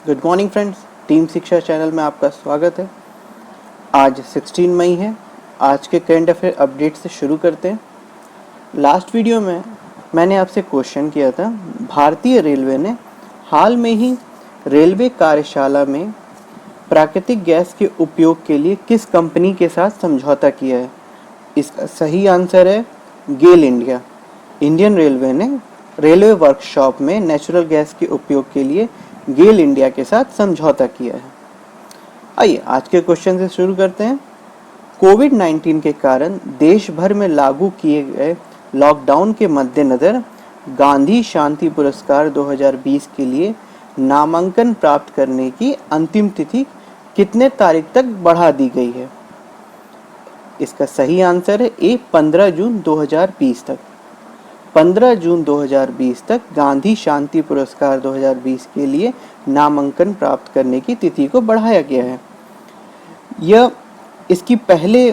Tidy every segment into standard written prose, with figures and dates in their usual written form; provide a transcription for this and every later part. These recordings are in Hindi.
गुड मॉर्निंग फ्रेंड्स, टीम शिक्षा चैनल में आपका स्वागत है। आज 16 मई है। आज के करंट अफेयर अपडेट से शुरू करते हैं। लास्ट वीडियो में मैंने आपसे क्वेश्चन किया था, भारतीय रेलवे ने हाल में ही रेलवे कार्यशाला में प्राकृतिक गैस के उपयोग के लिए किस कंपनी के साथ समझौता किया है। इसका सही आंसर है गेल इंडिया। इंडियन रेलवे ने रेलवे वर्कशॉप में नेचुरल गैस के उपयोग के लिए गेल इंडिया के साथ समझौता किया है। आइए आज के क्वेश्चन से शुरू करते हैं। कोविड-19 के कारण देश भर में लागू किए गए लॉकडाउन के मद्देनजर गांधी शांति पुरस्कार 2020 के लिए नामांकन प्राप्त करने की अंतिम तिथि कितने तारीख तक बढ़ा दी गई है। इसका सही आंसर है ए 15 जून 2020 तक। 15 जून 2020 तक गांधी शांति पुरस्कार 2020 के लिए नामांकन प्राप्त करने की तिथि को बढ़ाया गया है। यह इसकी पहले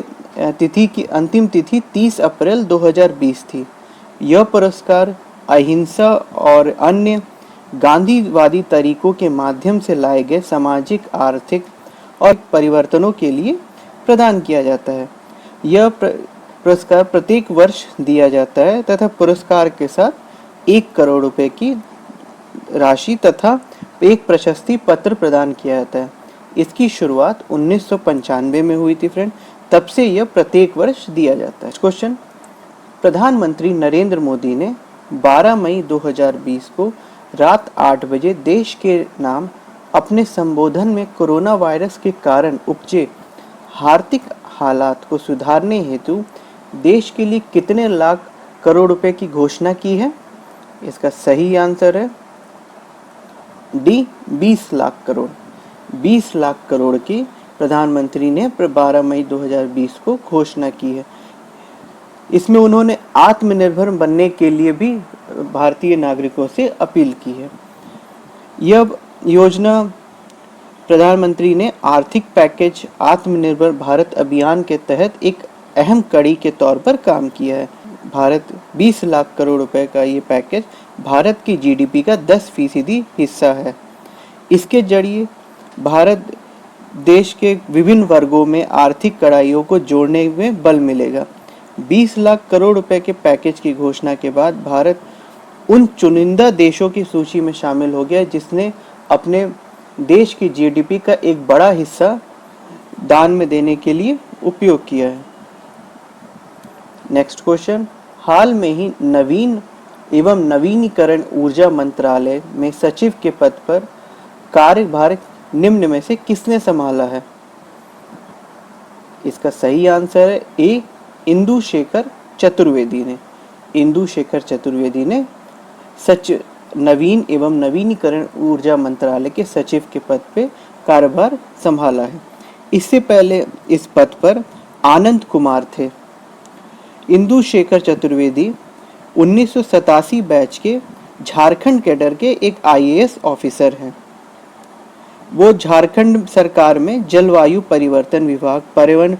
तिथि की अंतिम तिथि 30 अप्रैल 2020 थी। यह पुरस्कार अहिंसा और अन्य गांधीवादी तरीकों के माध्यम से लाए गए सामाजिक, आर्थिक और परिवर्तनों के लिए प्रदान किया जाता है। यह पुरस्कार प्रत्येक वर्ष दिया जाता है तथा पुरस्कार के साथ 1 करोड़ रुपए की राशि तथा एक प्रशस्ति पत्र प्रदान किया जाता है। इसकी शुरुआत 1995 में हुई थी फ्रेंड, तब से यह प्रत्येक वर्ष दिया जाता है। क्वेश्चन, प्रधानमंत्री नरेंद्र मोदी ने 12 मई 2020 को रात 8 बजे देश के नाम अपने संबोधन में कोरोना वायरस के कारण उपजे आर्थिक हालात को सुधारने हेतु देश के लिए कितने लाख करोड़ रुपए की घोषणा की है। इसका सही आंसर है डी 20 लाख करोड़। 20 लाख करोड़ की प्रधानमंत्री ने 12 मई 2020 को घोषणा की है। इसमें उन्होंने आत्मनिर्भर बनने के लिए भी भारतीय नागरिकों से अपील की है। यह योजना प्रधानमंत्री ने आर्थिक पैकेज आत्मनिर्भर भारत अभियान के तहत एक अहम कड़ी के तौर पर काम किया है। भारत 20 लाख करोड़ रुपए का ये पैकेज भारत की जीडीपी का 10% हिस्सा है। इसके जरिए भारत देश के विभिन्न वर्गों में आर्थिक कड़ाइयों को जोड़ने में बल मिलेगा। 20 लाख करोड़ रुपए के पैकेज की घोषणा के बाद भारत उन चुनिंदा देशों की सूची में शामिल हो गया जिसने अपने देश की जीडीपी का एक बड़ा हिस्सा दान में देने के लिए उपयोग किया है। नेक्स्ट क्वेश्चन, हाल में ही नवीन एवं नवीनीकरण ऊर्जा मंत्रालय में सचिव के पद पर कार्यभार निम्न में से किसने संभाला है। इसका सही आंसर है ए इंदु शेखर चतुर्वेदी ने। इंदु शेखर चतुर्वेदी ने नवीन एवं नवीनीकरण ऊर्जा मंत्रालय के सचिव के पद पे कार्यभार संभाला है। इससे पहले इस पद पर आनंद कुमार थे। इंदु शेखर चतुर्वेदी 1987 बैच के झारखंड कैडर के एक आईएएस ऑफिसर हैं। वो झारखंड सरकार में जलवायु परिवर्तन विभाग, पर्यावरण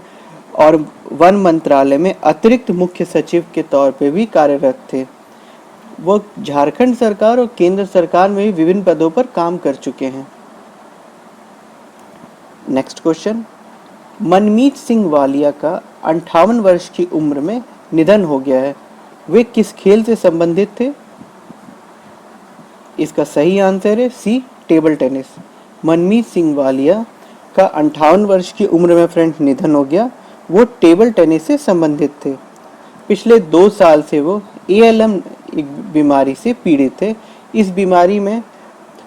और वन मंत्रालय में अतिरिक्त मुख्य सचिव के तौर पे भी कार्यरत थे। वो झारखंड सरकार और केंद्र सरकार में भी विभिन्न पदों पर काम कर चुके हैं। नेक्स्ट क्वेश्चन, मनमीत सिंह वालिया का 58 वर्ष की उम्र में निधन हो गया है। वे किस खेल से संबंधित थे। इसका सही आंसर है सी टेबल टेनिस। मनमीत सिंह वालिया का 58 वर्ष की उम्र में फ्रेंड निधन हो गया। वो टेबल टेनिस से संबंधित थे। पिछले 2 साल से वो ALM एक बीमारी से पीड़ित थे। इस बीमारी में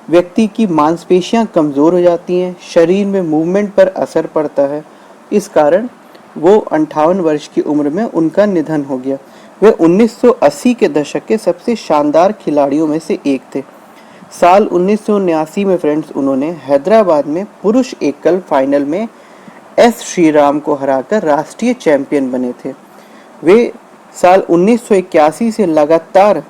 व्यक्ति की मांसपेशियां कमज़ोर हो जाती हैं, शरीर में मूवमेंट पर असर पड़ता है। इस कारण वो 58 वर्ष की उम्र में उनका निधन हो गया। वे 1980 के दशक के सबसे शानदार खिलाड़ियों में से एक थे। साल 1979 में फ्रेंड्स उन्होंने हैदराबाद में पुरुष एकल फाइनल में S श्रीराम को हराकर राष्ट्रीय चैंपियन बने थे। वे साल 1981 से लगातार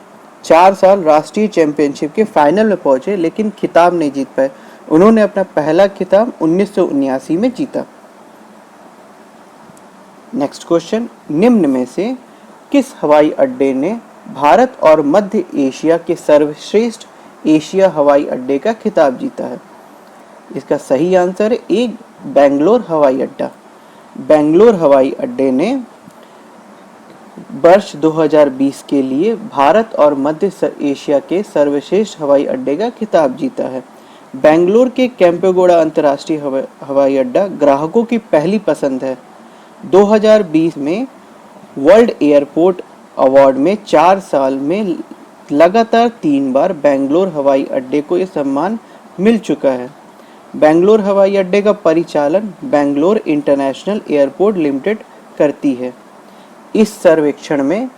4 साल राष्ट्रीय चैंपियनशिप के फाइनल में पहुंचे, लेकिन खिताब नहीं जीत पाए। उन्होंने अपना पहला खिताब 1979 में जीता। नेक्स्ट क्वेश्चन, निम्न में से किस हवाई अड्डे ने भारत और मध्य एशिया के सर्वश्रेष्ठ एशिया हवाई अड्डे का खिताब जीता है। इसका सही आंसर है ए, बेंगलोर हवाई अड्डा। बेंगलोर हवाई अड्डे ने वर्ष 2020 के लिए भारत और मध्य एशिया के सर्वश्रेष्ठ हवाई अड्डे का खिताब जीता है। बेंगलोर के केम्पेगौड़ा अंतर्राष्ट्रीय हवाई अड्डा ग्राहकों की पहली पसंद है। 2020 में वर्ल्ड एयरपोर्ट अवार्ड में 4 साल में लगातार 3 बार बेंगलोर हवाई अड्डे को यह सम्मान मिल चुका है। बेंगलोर हवाई अड्डे का परिचालन बेंगलोर इंटरनेशनल एयरपोर्ट लिमिटेड करती है। इस सर्वेक्षण में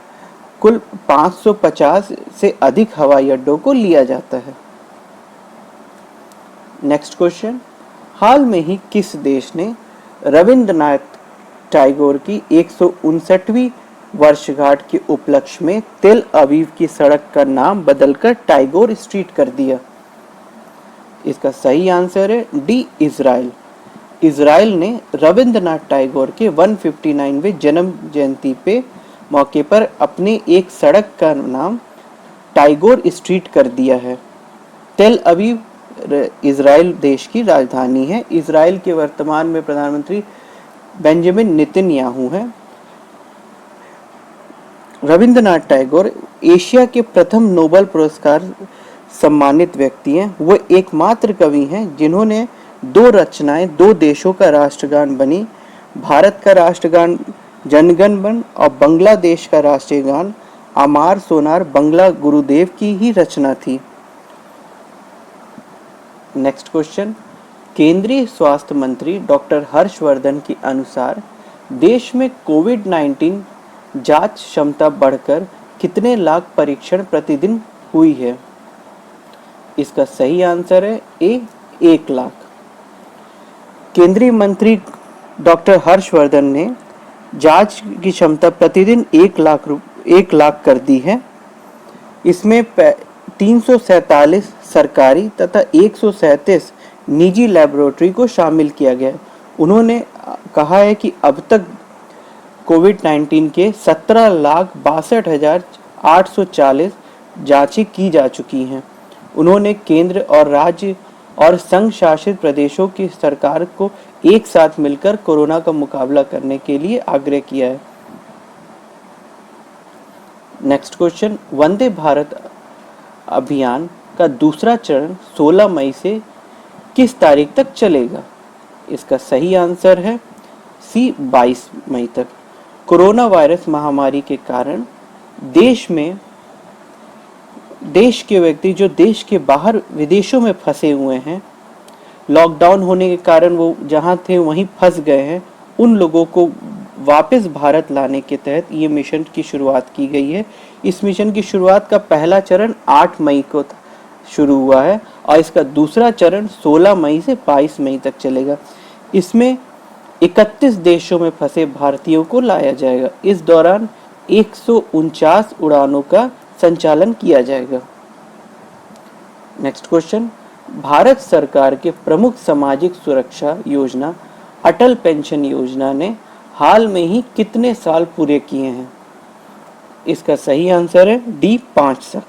कुल 550 से अधिक हवाई अड्डों को लिया जाता है। नेक्स्ट क्वेश्चन, हाल में ही किस देश ने रविंद्रनाथ टैगोर की 159वीं वर्षगांठ के उपलक्ष्य में तेल अवीव की सड़क का नाम बदलकर टैगोर स्ट्रीट कर दिया? इसका सही आंसर है डी, इजराइल। इजराइल ने रविंद्रनाथ टैगोर के 159वें जन्म जयंती पे मौके पर अपने एक सड़क का नाम टैगोर स्ट्रीट कर दिया है। तेल अवीव इजराइल देश की राजधानी है। इजराइल के वर्तमान में प्रधानमंत्री बेंजामिन नेतन्याहू हैं। रविंद्रनाथ टैगोर एशिया के प्रथम नोबेल पुरस्कार सम्मानित व्यक्ति हैं। वो एकमात्र कवि हैं जिन्होंने 2 रचनाएं 2 देशों का राष्ट्रगान बनी। भारत का राष्ट्रगान जनगण मन और बांग्लादेश का राष्ट्रीय गान अमार सोनार बंगला गुरुदेव की ही रचना थी। नेक्स्ट क्वेश्चन, केंद्रीय स्वास्थ्य मंत्री डॉक्टर हर्षवर्धन के अनुसार देश में कोविड-19 जांच क्षमता बढ़कर कितने लाख परीक्षण प्रतिदिन हुई है? इसका सही आंसर है ए, 1 लाख। केंद्रीय मंत्री डॉक्टर हर्षवर्धन ने जांच की क्षमता प्रतिदिन 1 लाख कर दी है। इसमें 347 सरकारी तथा 137 निजी लेबोरेटरी को शामिल किया गया है। उन्होंने कहा है कि अब तक कोविड-19 के 17,62,840 जांचें की जा चुकी हैं। उन्होंने केंद्र और राज्य और संघ शासित प्रदेशों की सरकार को एक साथ मिलकर कोरोना का मुकाबला करने के लिए आग्रह किया है। नेक्स्ट क्वेश्चन, वंदे भारत अभियान का दूसरा चरण 16 मई से किस तारीख तक चलेगा? इसका सही आंसर है सी, 22 मई तक। कोरोना वायरस महामारी के कारण देश के व्यक्ति जो देश के बाहर विदेशों में फंसे हुए हैं, लॉकडाउन होने के कारण वो जहां थे वहीं फंस गए हैं, उन लोगों को वापस भारत लाने के तहत ये मिशन की शुरुआत की गई है। इस मिशन की शुरुआत का पहला चरण 8 मई को शुरू हुआ है और इसका दूसरा चरण 16 मई से 22 मई तक चलेगा। इसमें 31 देशों में फंसे भारतीयों को लाया जाएगा। इस दौरान 149 उड़ानों का संचालन किया जाएगा। नेक्स्ट क्वेश्चन, भारत सरकार के प्रमुख सामाजिक सुरक्षा योजना अटल पेंशन योजना ने हाल में ही कितने साल पूरे किए हैं? इसका सही आंसर है डी, 5 साल।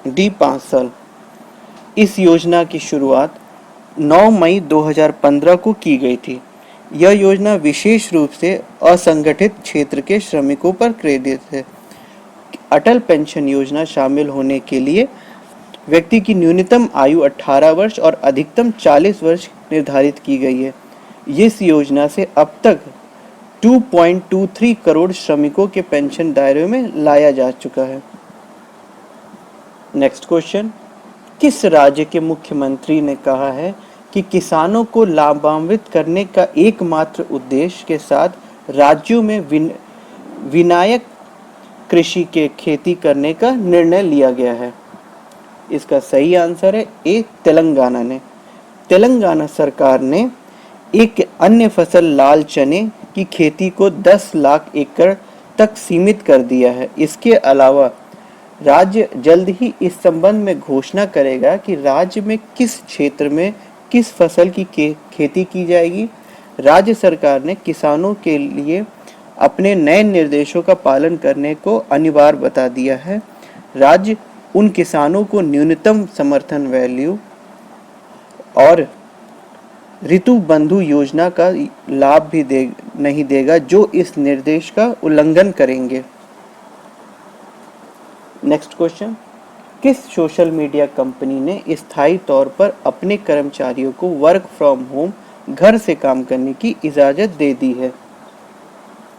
डी, 5 साल। इस योजना की शुरुआत 9 मई 2015 को की गई थी। यह योजना विशेष रूप से असंगठित क्षेत्र के श्रमिकों पर केंद्रित है। अटल पेंशन योजना शामिल होने के लिए व्यक्ति की न्यूनतम आयु 18 वर्ष और अधिकतम 40 वर्ष निर्धारित की गई है। इस योजना से अब तक 2.23 करोड़ श्रमिकों के पेंशन दायरे में लाया जा चुका है। नेक्स्ट क्वेश्चन, किस राज्य के मुख्यमंत्री ने कहा है कि किसानों को लाभान्वित करने का एकमात्र उद्देश्य के साथ राज्यों में विनायक कृषि के खेती करने का निर्णय लिया गया है? इसका सही आंसर है ए, तेलंगाना ने। तेलंगाना सरकार ने एक अन्य फसल लाल चने की खेती को 10 लाख एकड़ तक सीमित कर दिया है। इसके अलावा राज्य जल्द ही इस संबंध में घोषणा करेगा कि राज्य में किस क्षेत्र में किस फसल की खेती की जाएगी। राज्य सरकार ने किसानों के लिए अपने नए निर्देशों का पालन करने को अनिवार्य बता दिया है। राज्य उन किसानों को न्यूनतम समर्थन मूल्य और ऋतु बंधु योजना का लाभ भी नहीं देगा जो इस निर्देश का उल्लंघन करेंगे। नेक्स्ट क्वेश्चन, किस सोशल मीडिया कंपनी ने स्थायी तौर पर अपने कर्मचारियों को वर्क फ्रॉम होम घर से काम करने की इजाज़त दे दी है?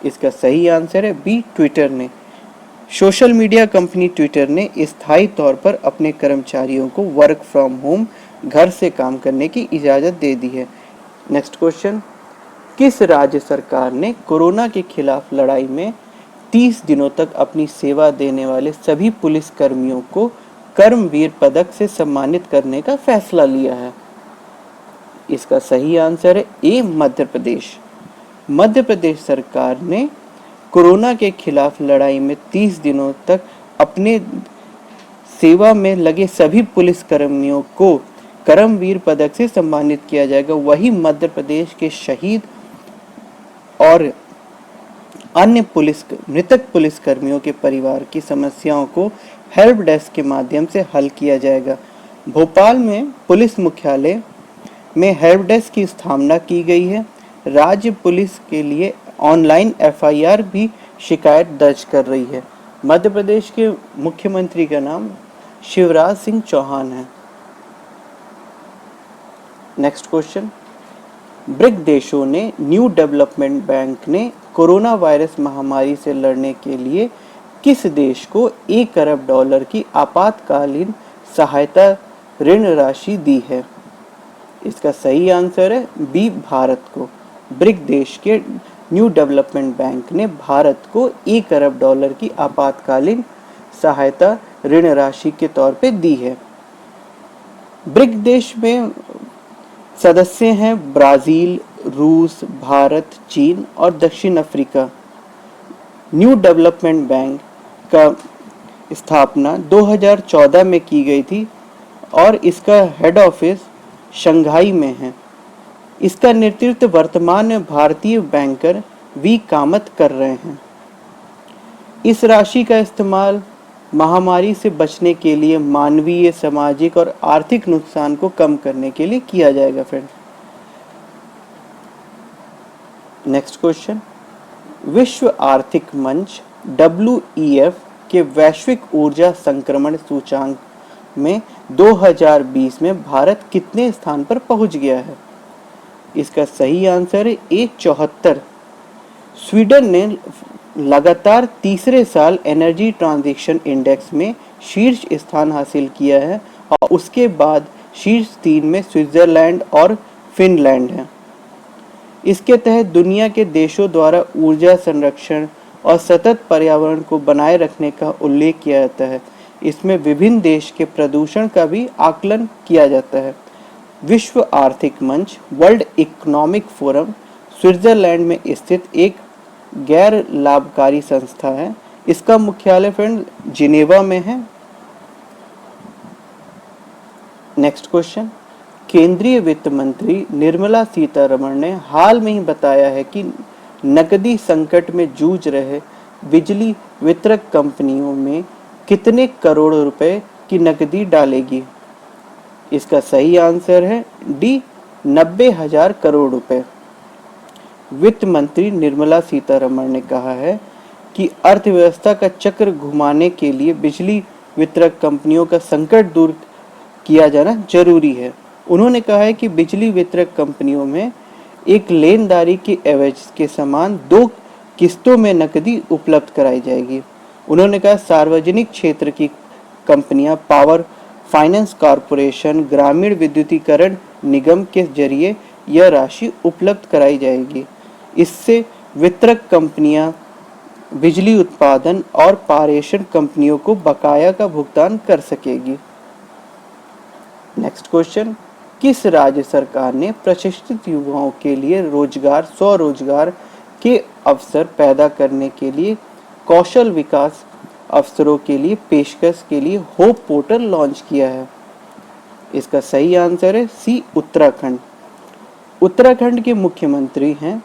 इसका सही आंसर है बी, ट्विटर ने। सोशल मीडिया कंपनी ट्विटर ने स्थायी तौर पर अपने कर्मचारियों को वर्क फ्रॉम होम घर से काम करने की इजाज़त दे दी है। नेक्स्ट क्वेश्चन, किस राज्य सरकार ने कोरोना के खिलाफ लड़ाई में 30 दिनों तक अपनी सेवा देने वाले सभी पुलिस कर्मियों को कर्मवीर पदक से सम्मानित करने का फैसला लिया है? इसका सही आंसर है ए, मध्य प्रदेश। मध्य प्रदेश सरकार ने कोरोना के खिलाफ लड़ाई में 30 दिनों तक अपने सेवा में लगे सभी पुलिस कर्मियों को कर्मवीर पदक से सम्मानित किया जाएगा। वही मध्य प्रदेश के शहीद और अन्य मृतक पुलिस कर्मियों के परिवार की समस्याओं को हेल्प डेस्क के माध्यम से हल किया जाएगा। भोपाल में पुलिस मुख्यालय में हेल्प डेस्क की स्थापना की गई है। राज्य पुलिस के लिए ऑनलाइन एफआईआर भी शिकायत दर्ज कर रही है। मध्य प्रदेश के मुख्यमंत्री का नाम शिवराज सिंह चौहान है। नेक्स्ट क्वेश्चन, ब्रिक्स देशों ने न्यू डेवलपमेंट बैंक ने कोरोना वायरस महामारी से लड़ने के लिए किस देश को $1 अरब की आपातकालीन सहायता ऋण राशि दी है? इसका सही आंसर है बी, भारत को। ब्रिक्स देश के न्यू डेवलपमेंट बैंक ने भारत को $1 अरब की आपातकालीन सहायता ऋण राशि के तौर पे दी है। ब्रिक्स देश में सदस्य हैं ब्राजील, रूस, भारत, चीन और दक्षिण अफ्रीका। न्यू डेवलपमेंट बैंक का स्थापना 2014 में की गई थी और इसका हेड ऑफिस शंघाई में है। इसका नेतृत्व वर्तमान में भारतीय बैंकर वी कामत कर रहे हैं। इस राशि का इस्तेमाल महामारी से बचने के लिए मानवीय, सामाजिक और आर्थिक नुकसान को कम करने के लिए किया जाएगा फ्रेंड्स। नेक्स्ट क्वेश्चन, विश्व आर्थिक मंच WEF के वैश्विक ऊर्जा संक्रमण सूचांक में 2020 में भारत कितने स्थान पर पहुंच गया है? इसका सही आंसर है ए, 74। स्वीडन ने लगातार तीसरे साल एनर्जी ट्रांजिशन इंडेक्स में शीर्ष स्थान हासिल किया है और उसके बाद शीर्ष 3 में स्विट्जरलैंड और फिनलैंड है। इसके तहत दुनिया के देशों द्वारा ऊर्जा संरक्षण और सतत पर्यावरण को बनाए रखने का उल्लेख किया जाता है। इसमें विभिन्न देश के प्रदूषण का भी आकलन किया जाता है। विश्व आर्थिक मंच वर्ल्ड इकोनॉमिक फोरम स्विट्जरलैंड में स्थित एक गैर लाभकारी संस्था है। इसका मुख्यालय फ्रेंड जिनेवा में है। नेक्स्ट क्वेश्चन, केंद्रीय वित्त मंत्री निर्मला सीतारमण ने हाल में ही बताया है कि नकदी संकट में जूझ रहे बिजली वितरक कंपनियों में कितने करोड़ रुपए की नकदी डालेगी? इसका सही आंसर है डी, 90,000 करोड़ रुपए। वित्त मंत्री निर्मला सीतारमण ने कहा है कि अर्थव्यवस्था का चक्र घुमाने के लिए बिजली वितरक कंपनियों का संकट दूर किया जाना जरूरी है। उन्होंने कहा है कि बिजली वितरक कंपनियों में एक लेनदारी के एवज के समान 2 किस्तों में नकदी उपलब्ध कराई जाएगी। उन्होंने कहा सार्वजनिक क्षेत्र की कंपनियां पावर फाइनेंस कॉरपोरेशन, ग्रामीण विद्युतीकरण निगम के जरिए यह राशि उपलब्ध कराई जाएगी। इससे वितरक कंपनियां बिजली उत्पादन और पारेषण कंपनियों को बकाया का भुगतान कर सकेगी। नेक्स्ट क्वेश्चन, किस राज्य सरकार ने प्रशिक्षित युवाओं के लिए स्वरोजगार के अवसर पैदा करने के लिए कौशल विकास अवसरों के लिए पेशकश के लिए होप पोर्टल लॉन्च किया है? इसका सही आंसर है सी, उत्तराखंड। उत्तराखंड के मुख्यमंत्री हैं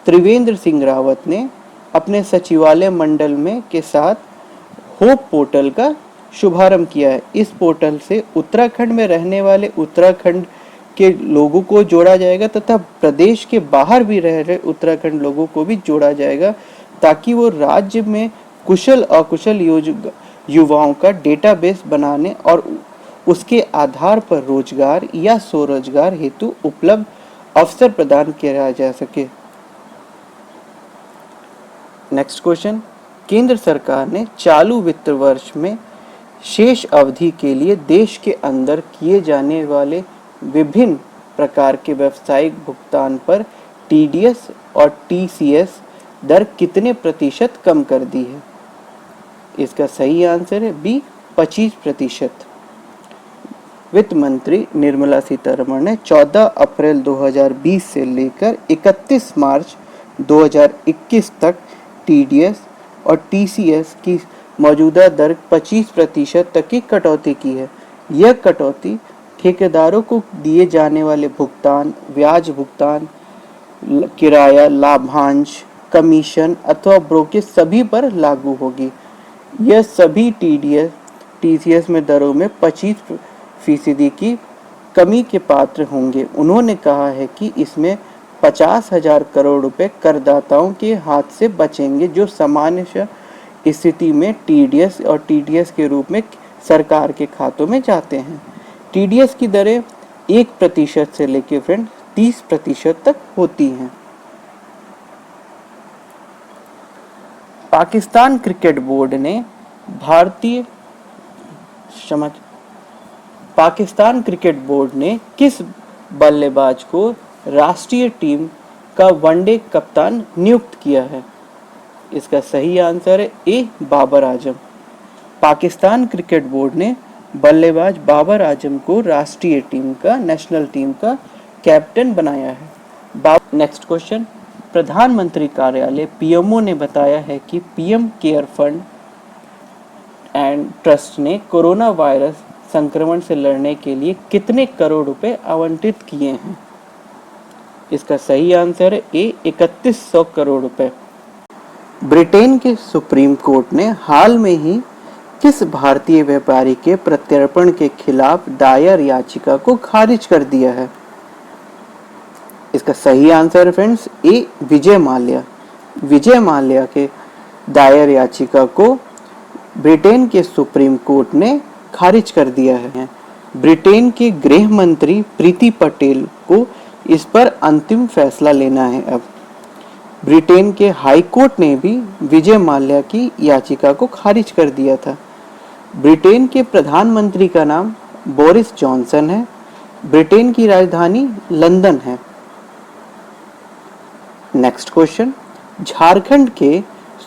त्रिवेंद्र सिंह रावत ने अपने सचिवालय मंडल में के साथ होप पोर्टल का शुभारंभ किया है। इस पोर्टल से उत्तराखंड में रहने वाले उत्तराखंड के लोगों को जोड़ा जाएगा तथा प्रदेश के बाहर भी रह रहे उत्तराखंड लोगों को भी जोड़ा जाएगा, ताकि वो राज्य में कुशल अकुशल युवाओं का डेटाबेस बनाने और उसके आधार पर रोजगार या स्वरोजगार हेतु उपलब्ध अवसर प्रदान किया जा सके। नेक्स्ट क्वेश्चन, केंद्र सरकार ने चालू वित्त वर्ष में शेष अवधि के लिए देश के अंदर किए जाने वाले विभिन्न प्रकार के व्यावसायिक भुगतान पर टीडीएस और टीसीएस दर कितने प्रतिशत कम कर दी है? इसका सही आंसर है बी 25%। वित्त मंत्री निर्मला सीतारमण ने 14 अप्रैल 2020 से लेकर 31 मार्च 2021 तक टीडीएस और टीसीएस की मौजूदा दर 25% तक की कटौती की है। यह कटौती ठेकेदारों को दिए जाने वाले भुगतान, ब्याज भुगतान, किराया, लाभांश, कमीशन अथवा ब्रोकेज सभी पर लागू होगी। यह सभी टीडीएस टीसीएस में दरों में 25% की कमी के पात्र होंगे। उन्होंने कहा है कि इसमें 50,000 करोड़ रुपए करदाताओं के हाथ से बचेंगे, जो सामान्य स्थिति में टीडीएस और टीडीएस के रूप में सरकार के खातों में जाते हैं। टीडीएस की दरें 1% से लेकर फ्रेंड 30% तक होती हैं। पाकिस्तान क्रिकेट बोर्ड ने पाकिस्तान क्रिकेट बोर्ड ने किस बल्लेबाज को राष्ट्रीय टीम का वनडे कप्तान नियुक्त किया है? इसका सही आंसर है ए बाबर आजम। पाकिस्तान क्रिकेट बोर्ड ने बल्लेबाज बाबर आजम को राष्ट्रीय टीम का, नेशनल टीम का कैप्टन बनाया है। नेक्स्ट क्वेश्चन, प्रधानमंत्री कार्यालय पीएमओ ने बताया है कि PM care fund and trust ने कोरोना वायरस संक्रमण से लड़ने के लिए कितने करोड़ रुपए आवंटित किए हैं? इसका सही आंसर है ए 3100 करोड़ रुपए। ब्रिटेन के सुप्रीम कोर्ट ने हाल में ही किस भारतीय व्यापारी के प्रत्यर्पण के खिलाफ दायर याचिका को खारिज कर दिया है? इसका सही आंसर है फ्रेंड्स ए विजय माल्या। विजय माल्या के दायर याचिका को ब्रिटेन के सुप्रीम कोर्ट ने खारिज कर दिया है। ब्रिटेन के गृह मंत्री प्रीति पटेल को इस पर अंतिम फैसला लेना है। अब ब्रिटेन के हाई कोर्ट ने भी विजय माल्या की याचिका को खारिज कर दिया था। ब्रिटेन के प्रधानमंत्री का नाम बोरिस जॉनसन है। ब्रिटेन की राजधानी लंदन है। नेक्स्ट क्वेश्चन, झारखंड के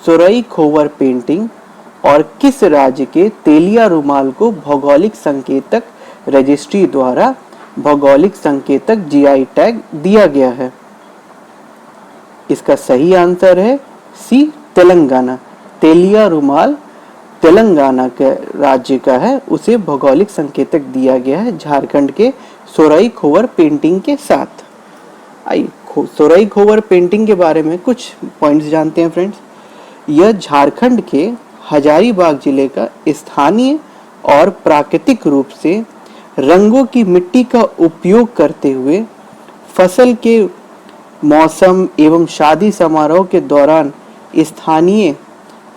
सुरई खोवर पेंटिंग और किस राज्य के तेलिया रुमाल को भौगोलिक संकेतक रजिस्ट्री द्वारा भौगोलिक संकेतक जीआई टैग दिया गया है? इसका सही आंसर है सी तेलंगाना। तेलिया रुमाल तेलंगाना के राज्य का है, उसे भौगोलिक संकेतक दिया गया है झारखंड के सुरई खोवर पेंटिंग के साथ। आइए सुरई खोवर पेंटिंग के बारे में कुछ पॉइंट्स जानते हैं फ्रेंड्स। यह झारखंड के हजारीबाग जिले का स्थानीय और प्राकृतिक रूप से रंगों की मिट्टी का उपयोग करते हुए फसल के मौसम एवं शादी समारोह के दौरान स्थानीय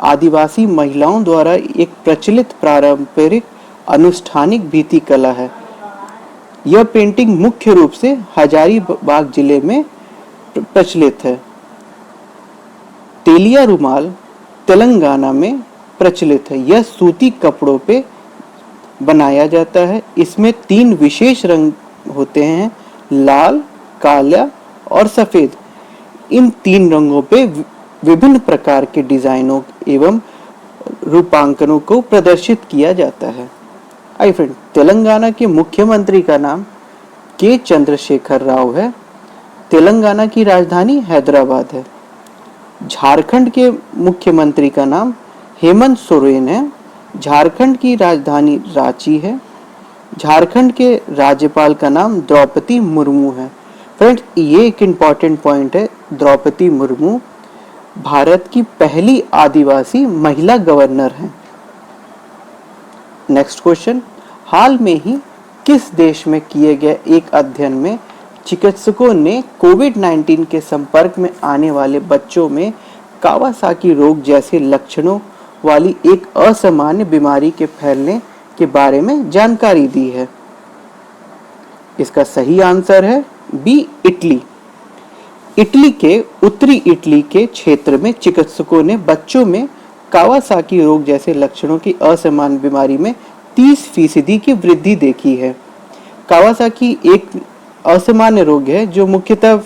आदिवासी महिलाओं द्वारा एक प्रचलित पारंपरिक अनुष्ठानिक भित्ति कला है। यह पेंटिंग मुख्य रूप से हजारीबाग जिले में प्रचलित है। तेलिया रुमाल तेलंगाना में प्रचलित है। यह सूती कपड़ों पे बनाया जाता है। इसमें 3 विशेष रंग होते हैं, लाल, काला और सफेद। इन 3 रंगों पे विभिन्न प्रकार के डिजाइनों एवं रूपांकनों को प्रदर्शित किया जाता है। आई फ्रेंड, तेलंगाना के मुख्यमंत्री का नाम के चंद्रशेखर राव है। तेलंगाना की राजधानी हैदराबाद है। झारखंड के मुख्यमंत्री का नाम हेमंत सोरेन है। झारखंड की राजधानी रांची है। झारखंड के राज्यपाल का नाम द्रौपदी मुर्मू है। फ्रेंड्स, ये एक इम्पॉर्टेंट पॉइंट है, द्रौपदी मुर्मू भारत की पहली आदिवासी महिला गवर्नर हैं। नेक्स्ट क्वेश्चन, हाल में ही किस देश में किए गए एक अध्ययन में चिकित्सकों ने कोविड-19 के संपर्क में आने वाले बच्चों में कावासाकी रोग जैसे लक्षणों वाली एक असामान्य बीमारी के फैलने के बारे में जानकारी दी है? इसका सही आंसर है बी, इटली। इटली के उत्तरी इटली के क्षेत्र में चिकित्सकों ने बच्चों में कावासाकी रोग जैसे लक्षणों की असामान्य बीमारी में 30% की वृद्धि देखी है। कावासाकी एक असामान्य रोग है जो मुख्यतः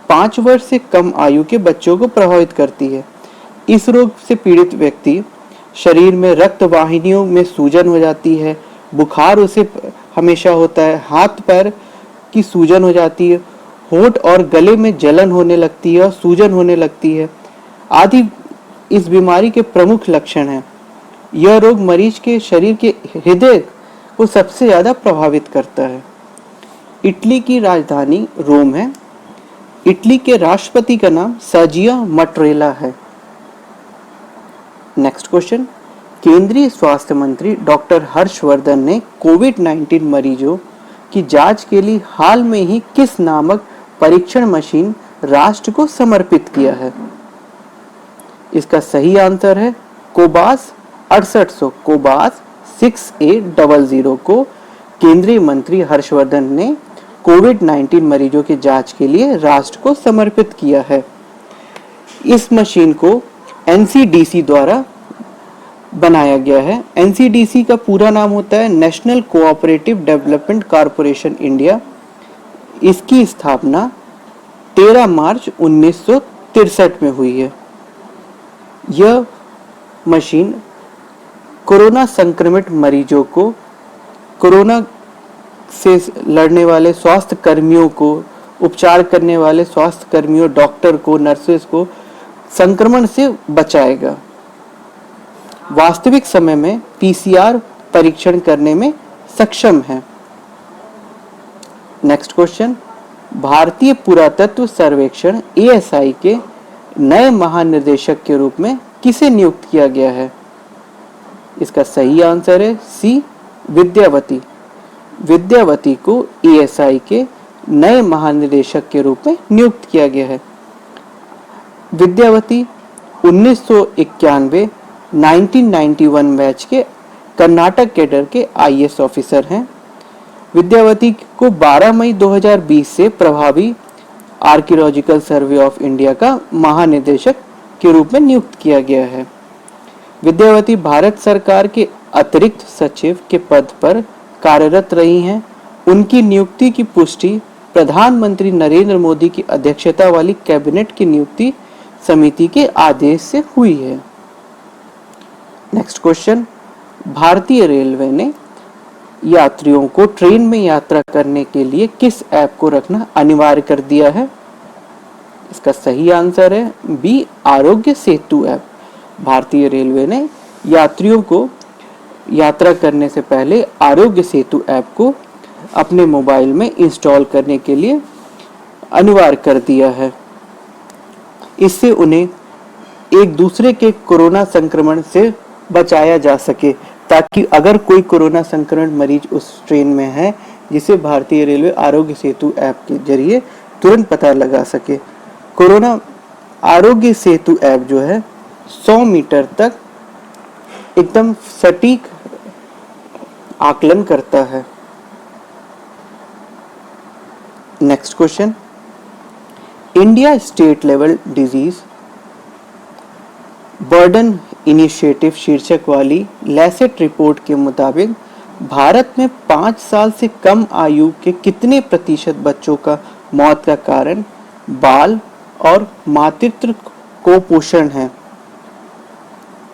5 वर्ष से कम आयु के बच्चों को प्रभावित करती है। इस रोग से पीड़ित व्यक्ति शरीर में रक्त वाहिनियों में सूजन हो जाती है, बुखार उसे हमेशा होता है, हाथ पैर की सूजन हो जाती है, होंठ और गले में जलन होने लगती है और सूजन होने लगती है आदि इस बीमारी के प्रमुख लक्षण हैं। यह रोग मरीज के शरीर के हृदय को सबसे ज्यादा प्रभावित करता है। इटली की राजधानी रोम है। इटली के राष्ट्रपति का नाम सर्जियो मट्रेला है। नेक्स्ट क्वेश्चन, केंद्रीय स्वास्थ्य मंत्री डॉक्टर हर्षवर्धन ने कोविड-19 मरीजों की जांच के लिए हाल में ही किस नामक परीक्षण मशीन राष्ट्र को समर्पित किया है? इसका सही आंसर है कोबास 6800 कोबास 6800 को केंद्रीय मंत्री हर्षवर्धन ने कोविड-19 मरीजों की जांच के लिए राष्ट्र को समर्पित किया है। इस मशीन को एनसीडीसी द्वारा बनाया गया है। एनसीडीसी का पूरा नाम होता है national cooperative development corporation India. इसकी स्थापना 13 मार्च 1963 में हुई है। यह मशीन कोरोना संक्रमित मरीजों को, कोरोना से लड़ने वाले स्वास्थ्य कर्मियों को, उपचार करने वाले स्वास्थ्य कर्मियों, डॉक्टर को, नर्सेस को संक्रमण से बचाएगा। वास्तविक समय में पीसीआर परीक्षण करने में सक्षम है। नेक्स्ट क्वेश्चन, भारतीय पुरातत्व सर्वेक्षण एएसआई के नए महानिदेशक के रूप में किसे नियुक्त किया गया है? इसका सही आंसर है सी, विद्यावती। विद्यावती को एएसआई के नए महानिदेशक के रूप में नियुक्त किया गया है। विद्यावती 1991 बैच के कर्नाटक कैडर के आईएएस ऑफिसर हैं। विद्यावती को 12 मई 2020 से प्रभावी आर्कियोलॉजिकल सर्वे ऑफ इंडिया का महानिदेशक के रूप में नियुक्त किया गया है। विद्यावती भारत सरकार के अतिरिक्त सचिव के पद पर कार्यरत रही हैं। उनकी नियुक्ति की पुष्टि प्रधानमंत्री नरेंद्र मोदी की अध्यक्षता वाली कैबिनेट की नियुक्ति समिति के आदेश से हुई है। नेक्स्ट क्वेश्चन, भारतीय रेलवे ने यात्रियों को ट्रेन में यात्रा करने के लिए किस ऐप को रखना अनिवार्य कर दिया है? इसका सही आंसर है बी, आरोग्य सेतु ऐप। भारतीय रेलवे ने यात्रियों को यात्रा करने से पहले आरोग्य सेतु ऐप को अपने मोबाइल में इंस्टॉल करने के लिए अनिवार्य कर दिया है। इससे उन्हें एक दूसरे के कोरोना संक्रमण से बचाया जा सके, ताकि अगर कोई कोरोना संक्रमण मरीज उस ट्रेन में है जिसे भारतीय रेलवे आरोग्य सेतु ऐप के जरिए तुरंत पता लगा सके। कोरोना आरोग्य सेतु ऐप जो है 100 मीटर तक एकदम सटीक आकलन करता है। Next question, India state level disease burden initiative शीर्षक वाली लैसेट रिपोर्ट के मुताबिक भारत में 5 साल से कम आयु के कितने प्रतिशत बच्चों का मौत का कारण बाल और मातृत्व कुपोषण है?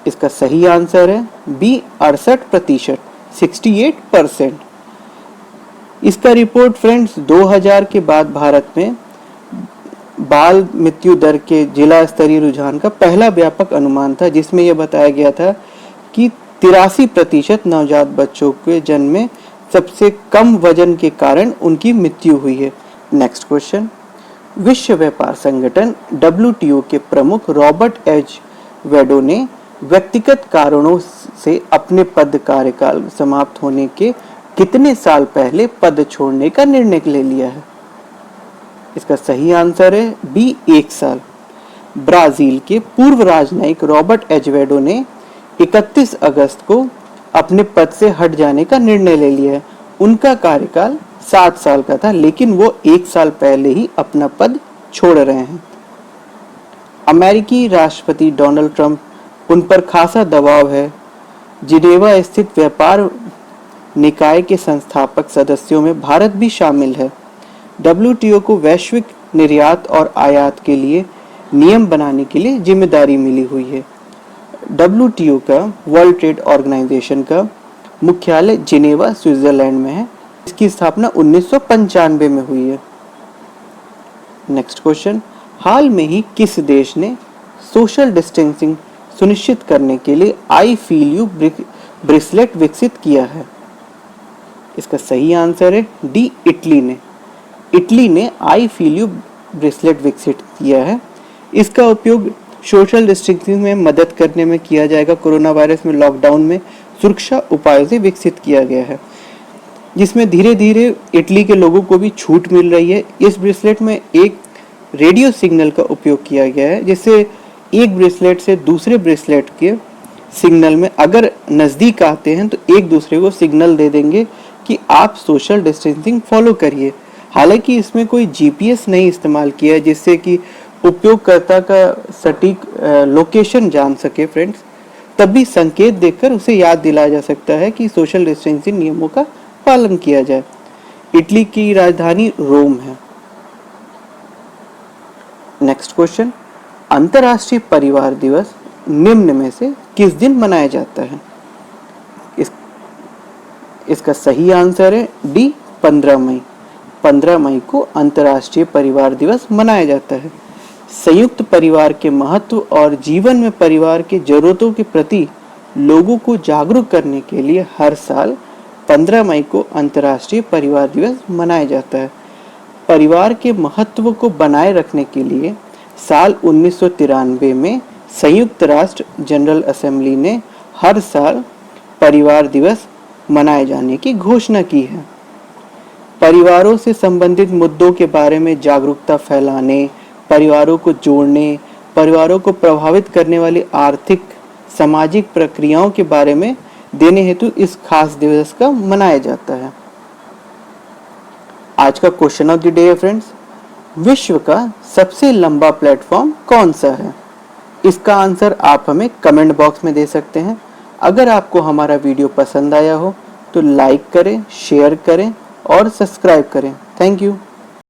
इसका सही आंसर है बी, 68%, 68%। इसका रिपोर्ट फ्रेंड्स 2000 के बाद भारत में बाल मृत्यु दर के जिला स्तरीय रुझान का पहला व्यापक अनुमान था, जिसमें यह बताया गया था कि 83% नवजात बच्चों के जन्म में सबसे कम वजन के कारण उनकी मृत्यु हुई है। नेक्स्ट क्वेश्चन, विश्व व्यापार संगठन WTO के प्रमुख रॉबर्ट एच वेडो ने व्यक्तिगत कारणों से अपने पद कार्यकाल समाप्त होने के कितने साल पहले पद छोड़ने का निर्णय ले लिया है? इसका सही आंसर है बी, 1 साल। ब्राजील के पूर्व राजनयिक रॉबर्ट एजवेडो ने 31 अगस्त को अपने पद से हट जाने का निर्णय ले लिया है। उनका कार्यकाल 7 साल का था, लेकिन वो 1 साल पहले ही अपना पद छोड़ रहे हैं। अमेरिकी राष्ट्रपति डोनाल्ड ट्रंप, उन पर खासा दबाव है। जिनेवा स्थित व्यापार निकाय के संस्थापक सदस्यों में भारत भी शामिल है। WTO को वैश्विक निर्यात और आयात के लिए नियम बनाने के लिए जिम्मेदारी मिली हुई है। WTO का, वर्ल्ड ट्रेड ऑर्गेनाइजेशन का मुख्यालय जिनेवा, स्विट्जरलैंड में है। इसकी स्थापना 1995 में हुई है। नेक्स्ट क्वेश्चन, हाल में ही किस देश ने सोशल डिस्टेंसिंग सुनिश्चित करने के लिए आई फील यू ब्रेसलेट विकसित किया है? इसका सही आंसर है डी, इटली ने। इटली ने आई फील यू ब्रेसलेट विकसित किया है। इसका उपयोग सोशल डिस्टेंसिंग में मदद करने में किया जाएगा। कोरोना वायरस में लॉकडाउन में सुरक्षा उपायों से विकसित किया गया है, जिसमें धीरे धीरे इटली के लोगों को भी छूट मिल रही है। इस ब्रेसलेट में एक रेडियो सिग्नल का उपयोग किया गया है, जिससे एक ब्रेसलेट से दूसरे ब्रेसलेट के सिग्नल में अगर नज़दीक आते हैं तो एक दूसरे को सिग्नल दे देंगे कि आप सोशल डिस्टेंसिंग फॉलो करिए। हालांकि इसमें कोई GPS नहीं इस्तेमाल किया है, जिससे कि उपयोगकर्ता का सटीक लोकेशन जान सके फ्रेंड्स। तब भी संकेत देकर उसे याद दिलाया जा सकता है कि सोशल डिस्टेंसिंग नियमों का पालन किया जाए। इटली की राजधानी रोम है। नेक्स्ट क्वेश्चन, अंतर्राष्ट्रीय परिवार दिवस निम्न में से किस दिन मनाया जाता है? इसका सही आंसर है डी, 15 मई। 15 मई को अंतर्राष्ट्रीय परिवार दिवस मनाया जाता है। संयुक्त परिवार के महत्व और जीवन में परिवार की जरूरतों के प्रति लोगों को जागरूक करने के लिए हर साल 15 मई को अंतर्राष्ट्रीय परिवार दिवस मनाया जाता है। परिवार के महत्व को बनाए रखने के लिए साल 1993 में संयुक्त राष्ट्र जनरल असेंबली ने हर साल परिवार दिवस मनाए जाने की घोषणा की है। परिवारों से संबंधित मुद्दों के बारे में जागरूकता फैलाने, परिवारों को जोड़ने, परिवारों को प्रभावित करने वाली आर्थिक सामाजिक प्रक्रियाओं के बारे में देने हेतु इस खास दिवस का मनाया जाता है। आज का क्वेश्चन ऑफ द डे है फ्रेंड्स, विश्व का सबसे लंबा प्लेटफॉर्म कौन सा है? इसका आंसर आप हमें कमेंट बॉक्स में दे सकते हैं। अगर आपको हमारा वीडियो पसंद आया हो तो लाइक करें, शेयर करें और सब्सक्राइब करें। Thank you.